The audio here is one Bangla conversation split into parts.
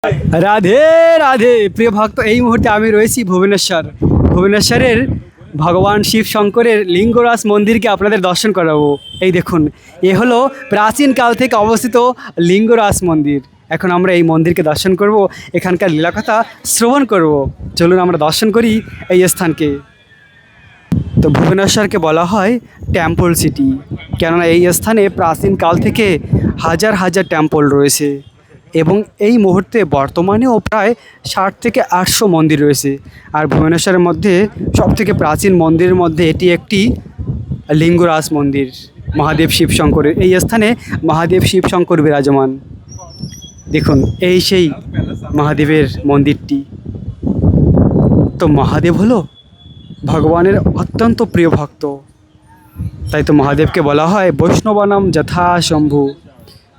রাধে রাধে প্রিয় ভক্ত, এই মুহূর্তে আমি রয়েছি ভুবনেশ্বরের ভগবান শিব শঙ্করের লিঙ্গরাজ মন্দিরকে আপনাদের দর্শন করাবো। এই দেখুন, এ হলো প্রাচীনকাল থেকে অবস্থিত লিঙ্গরাজ মন্দির। এখন আমরা এই মন্দিরকে দর্শন করব, এখানকার লীলাকথা শ্রবণ করব। চলুন আমরা দর্শন করি এই স্থানকে। তো ভুবনেশ্বরকে বলা হয় টেম্পল সিটি, কেননা এই স্থানে প্রাচীনকাল থেকে হাজার হাজার টেম্পল রয়েছে এবং এই মুহূর্তে বর্তমানেও প্রায় 60 থেকে 800 মন্দির রয়েছে। আর ভুবনেশ্বরের মধ্যে সবথেকে প্রাচীন মন্দিরের মধ্যে এটি একটি লিঙ্গরাজ মন্দির, মহাদেব শিব শঙ্করের। এই স্থানে মহাদেব শিব শঙ্কর বিরাজমান। দেখুন, এই সেই মহাদেবের মন্দিরটি। তো মহাদেব হলো ভগবানের অত্যন্ত প্রিয় ভক্ত, তাই তো মহাদেবকে বলা হয় বৈষ্ণবানাম যথা শম্ভু,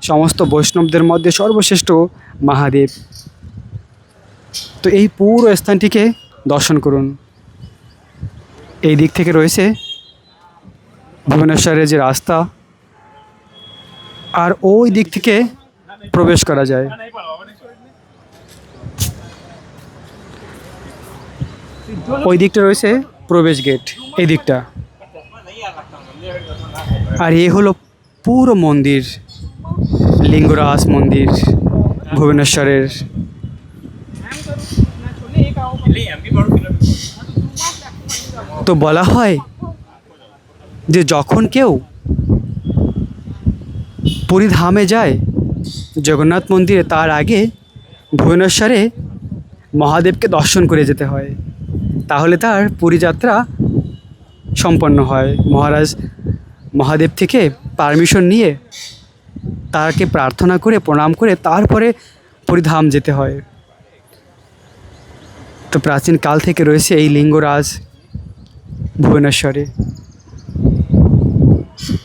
সমস্ত বৈষ্ণবদের মধ্যে সর্বশ্রেষ্ঠ মহাদেব। তো এই পুরো স্থানটিকে দর্শন করুন। এই দিক থেকে রয়েছে ভুবনেশ্বরের যে রাস্তা, আর ওই দিক থেকে প্রবেশ করা যায়। ওই দিকটা রয়েছে প্রবেশ গেট, এই দিকটা। আর এ হলো পুরো মন্দির, লিঙ্গরাজ মন্দির ভুবনেশ্বরের। তো বলা হয় যে যখন কেউ পুরী ধামে যায় জগন্নাথ মন্দিরে, তার আগে ভুবনেশ্বরে মহাদেবকে দর্শন করে যেতে হয়, তাহলে তার পুরী যাত্রা সম্পন্ন হয়। মহাদেব থেকে পারমিশন নিয়ে তাকে প্রার্থনা করে প্রণাম করে তারপরে পুরীধাম যেতে হয়। তো প্রাচীন কাল থেকে রয়েছে এই লিঙ্গরাজ ভুবনেশ্বরে।